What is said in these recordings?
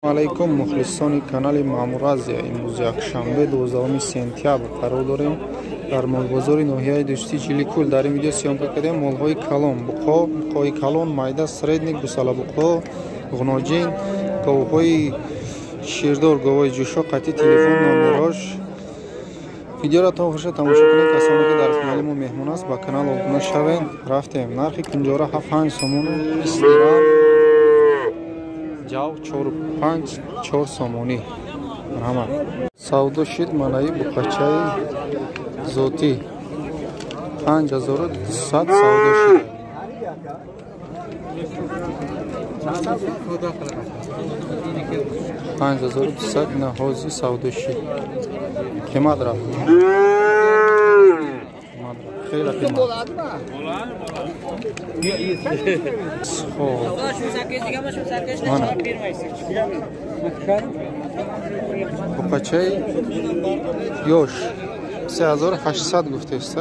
علیکم مخلصان کانال مامورازیا. امروز یکشنبه 12 سپتامبر قرار داریم در مال بازار ناحیه دوستی چیلیکول. در این ویدیو سیام کردیم مال های کلان، بقای کلان، مایده، سریدنیک، گوساله بقا، غناجین، گاوهای شیردار، گاوهای جوشا. قطعی تلفن نامبرش. ویدیو را تا آخرش تماشا کنید. کسانی که در کانال ما مهمان است با کانال ابونه شوید. رفتیم نرخ کنجوره 7 سومون 20 درهم، جاو 4 سومونی. مرحمت. سودا شد منای بقچه زوتی 5200 سودا شد. پنج هزار و دویست نهازی سودا شد. قیمت را خیلی قیمت. بقچه یوش 3800 گفته است.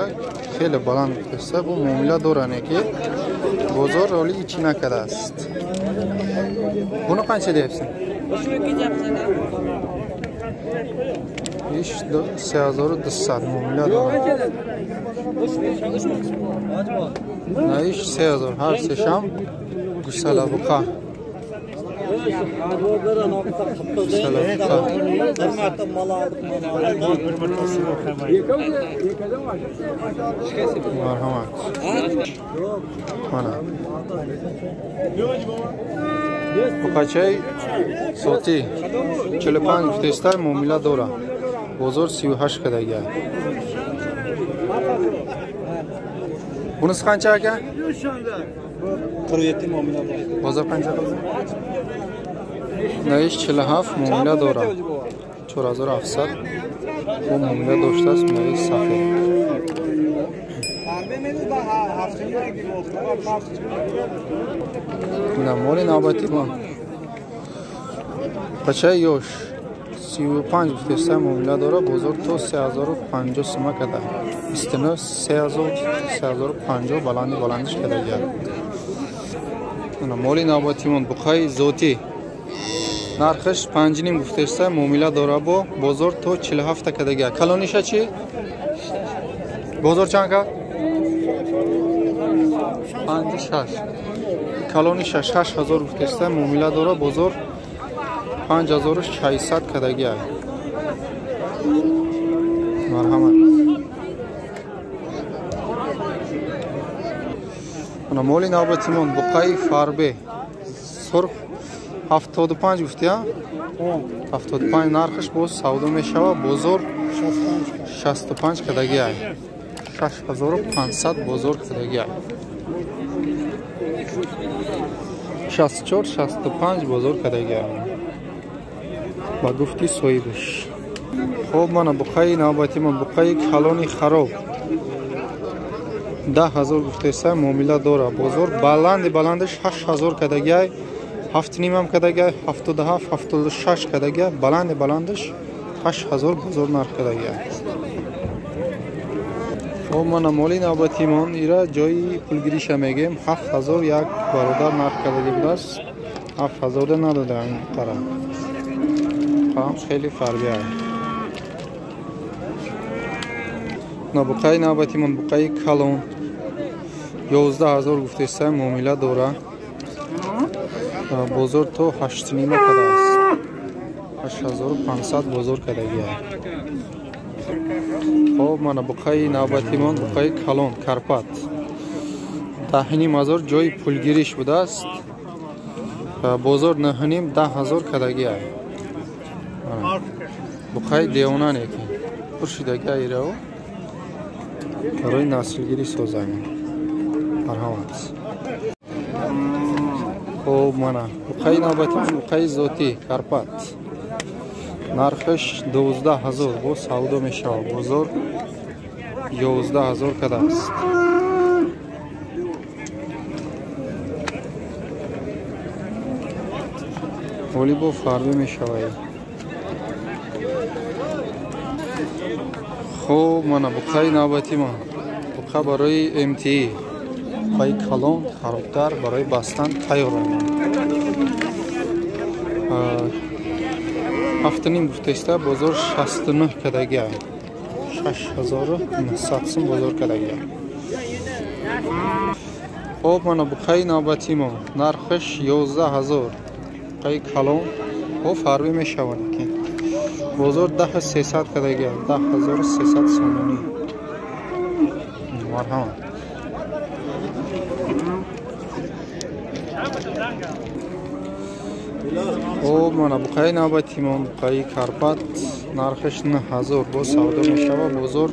خیلی بلند گفته است. با معامله دارن که بازار رولی ایچی نکرده است. بونو قنچه دیفسن؟ ایش 3200 معامله دارن. نه ایش 3000 هر سشم گوساله بقا. مرحمت. بقچه صوتی 45 گفته است. معامله داره. بازار 38 کده گه. بونس قنچه اگه؟ بازار قنچه بازار؟ نهیش 47 معامله داره. 4700 و معامله داشته است. نهیش سفید. مال نوبتی با بچه یوش 35 گفته است. معامله داره. بازار تو 3050 سومه کده. 29 3050 بلندش کده گرد. مال نوبتی من بقای زوتی نرخش 5 نیم گفته است. معامله داره. با بازار تو 47 کده گرد. کلانیش چی؟ بازار چند کرد؟ 56 کلانی 6000 گفته است. معامله داره. بازار 5600 کدگی است. مرحمت. مال نوبتی من بقای فاربه سرخ 75 گفته است. 75 نرخش باز سودا میشوه. بازار 65 کدگی است. 6500 بازار کدگی است. 64 65 بازار کدگی است. با گفتی صاحبش. خب من بقای نوبتی من بقای کلانی خراب 10000 گفته است. معامله داره. بازار بلندش 8000 کدگی. 7 نیم هم کدگی. 77 76 کدگی. بلندش 8000 بازار نرخ کدگی. خب من مالی نوبتی من ایرا جای پولگیریش میگیم 7000 یک برادر نرخ کدگی بود است. 7000 نداده این طرف. خیلی فرقی است. بقای نوبتی من بقای کلان 11000 گفته است. معامله داره. بازار تو 8 نیمه کده است. 8500 بازار کدگی است. خب من بقای نوبتی من بقای کلان کرپات 10000 جای پولگیریش بوده است. بازار 9 10000 کدگی است. بقای دیوانه که پرشیدگی ایره و برای نسلگیری سازنگ. مرحمت. خب من بقای نوبتی بقای زوتی کرپات نرخش 12000 با سودا میشه. بازار 11000 کده است. ولی با فرقی میشه. خب من بقای نوبتی من بقا برای امتی پای کلان خرابتر برای بستن تیار 7,5 гуфтаиста бозор 69 кадаги 6900 сум бозор кадаги. Хоб мана буқаи навбатимо нархаш 11000 буқаи калон ҳо фарбӣ мешавад ки бозор 10300 кадаги 10300 сомонӣ. марҳамат. خب مانا بقای نوبتی ما بقای کارپات نرخش 9000 با سودا میشود بازار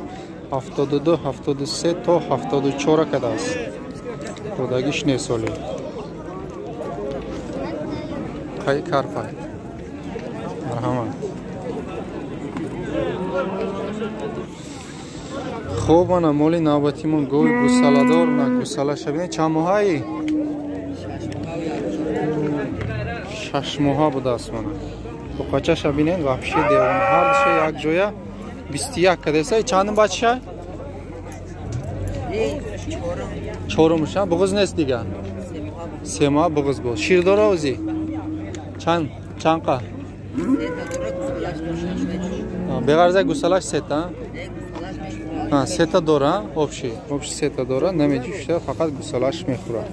72 73 تا 74 کده است خودگیش نیسالی بقای کارپات مرحمت. خب مانا مولی نوبتی ما گوی گوساله‌دار نه گوساله شبینه چند ماهی 6 ماه بوده است مانا بقاچه شبینه وحشی دیوان هر دشه یک جویا 21 کده است. چند بچه؟ 4 ماه بغض نیست دیگه 3 ماه بغض بود. شیر داره اوزی چند قا بغرزه گوسالش 3 تا 3 تا داره общий 3 تا داره نمیجوشه فقط گوسالش میخوره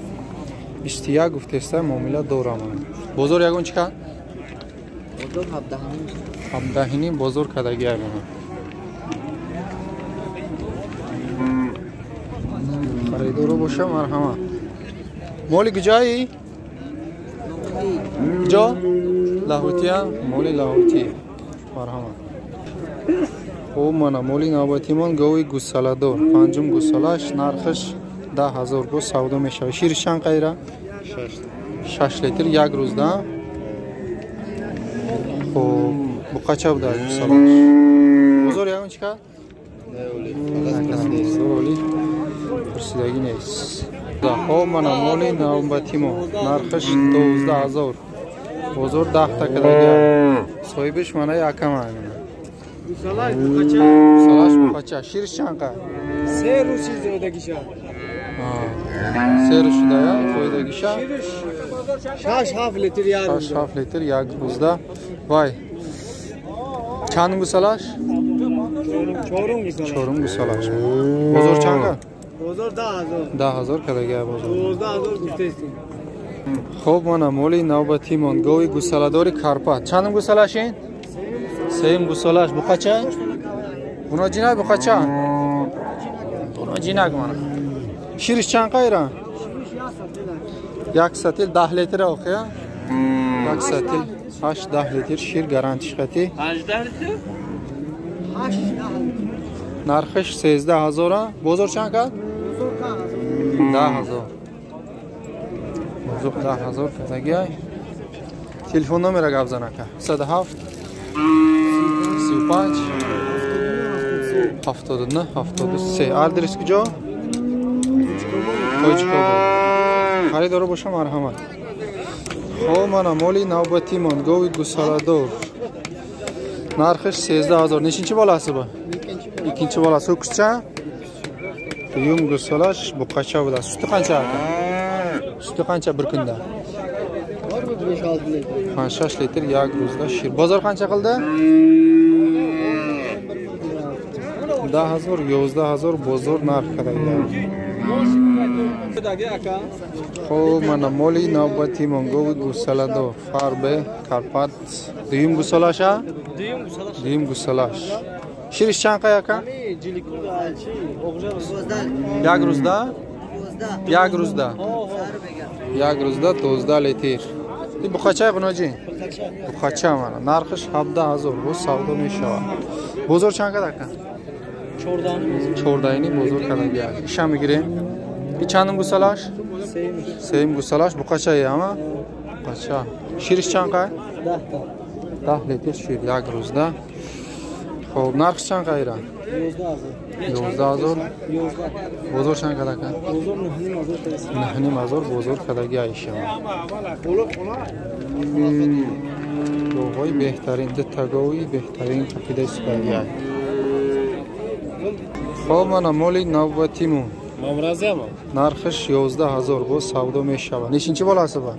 21 گفته است معامله داره من بازار یگون چیکار بازار 17 بازار کداگی من خریدار باشه مرحمت. مولی کجایی کجا لاهوتیه مولی لاهوتی مرحمت. خب من مولی نوبتی من گوی گوساله دار پنجم گوسالهش نرخش 10000 با سودا میشه. شیرش چند قیره 6 لیتر یک روز ده. خب بقاچه بوده گوسالهش بازار یگون چیکار اولی پرسیدگی نیست. خب من مولی نوبتی من نرخش 12000 بازار 10 تا کداگی صاحبش من یکم همینه گوسالهش بقاچه شیرش چند قیره 3 روز زودگیشه 3 روز شده یا خودگیشه 6 لیتر یک روز 6 لیتر یک روز ده. وای چند گوسالهش 4 گوسالهش بازار چند بازار 10000 کداگی بازار 12000 گفته است. خب من مولی نوبتی من گوی گوساله داری کارپات چند گوسالهشین 3 گوسالهش بقاچه اونا جینک بقاچه اونا جینک من شیرش چند قیره 1 سطل 10 لیتر آخه 1 سطل 8-10 لیتر شیر گارانتیش خطی 18 لیتر 8 نرخش 13000 بازار چند کرد 10000 بازار 10000 کداگی. تلفن نمره گپ زنه که 107 35 79 73 آدرس کجا خریدار باشه مرحمت. خب من مولی نوبتی من گوی گوساله دار نرخش 13000 نشینچی بالا است با ikinci balası kuşça tuyum gusalaş bu kaça bu da sütü kança bir kunda 5 litre yağ gruzda şir bozor kança kıldı 10000 11000 bozor narx kadar خب من مولی نوبتی منگوی گوساله دو فاربه کارپات دویم گوساله‌شه دویم گوساله‌ش شیرش چند قیه که یک روزده یک روزده 12 لیتر این بخاچه قناجی بخاچه من نرخش 17000 با سودا میشود بزرگ چند قدر که 14 بزرگ کداگی ایشم میگیریم این چندم گوساله‌ش سیم گوساله‌ش بخاچه ای اما بخاچه شیرش چند قیه 10 لیتر شیر یک روزده. خب نرخش چند قیره 11000 بزرگ چند کده که 9000 بزرگ کداگی ایشم گوهای بهترین دتگوی بهترین کپیده سپری خب من مولی نوبتیمون نرخش 11000 با سودا میشود. نشینچی بالا است با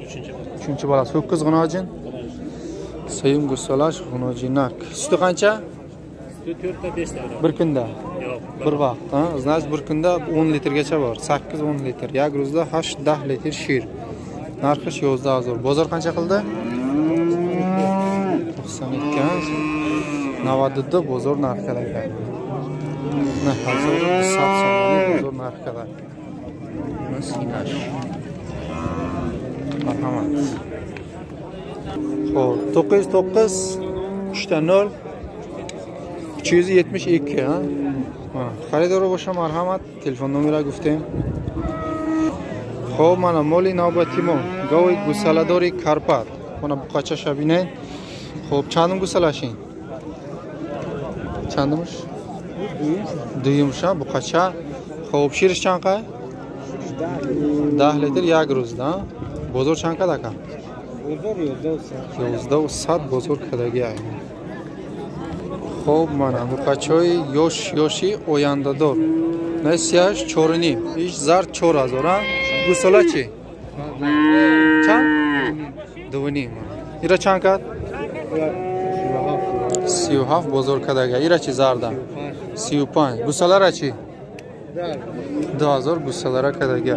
چونچی بالا است 9 قناجین Sayım gusalash xunojinaq. Sütü qancha? 4 ta 5 ta. Bir kunda. Yo'q. Bir vaqt, ha? Значит, bir kunda 10 litrgacha bor. 8-10 litr. Yak ro'zda 8-10 litr shir. Narxi 17000. Bozor qancha qildi? 92. 90 bozor narxi ekan. Ne hazır 100 so'mlik bozor narxi ekan. Nasinash. Marhamat. Xo'p, 909 3 272 ha. Xaridor bo'lsa marhamat, telefon nomeri guftem. Xo'p, mana moli navbatimo, go'y gusaladori Karpat. Mana bu qacha shabinay. Xo'p, chandim gusalashing. Chandimish? Duyumsha bu qacha. Xo'p, shirish chanqa? 10 litr yak ro'zda. Bozor chanqa daka? Bozor 1100 bozor kadagi. Xo'p, mana bu qachoy yoshi oyandador. Nasiyash 4.5. Ish zar 4000 ha. Gusalachi. Chan? 2.5. Ira chanqat? 37 bozor kadagi. Ira chi zarda? 35. Gusalarachi? 2000 gusalara kadagi.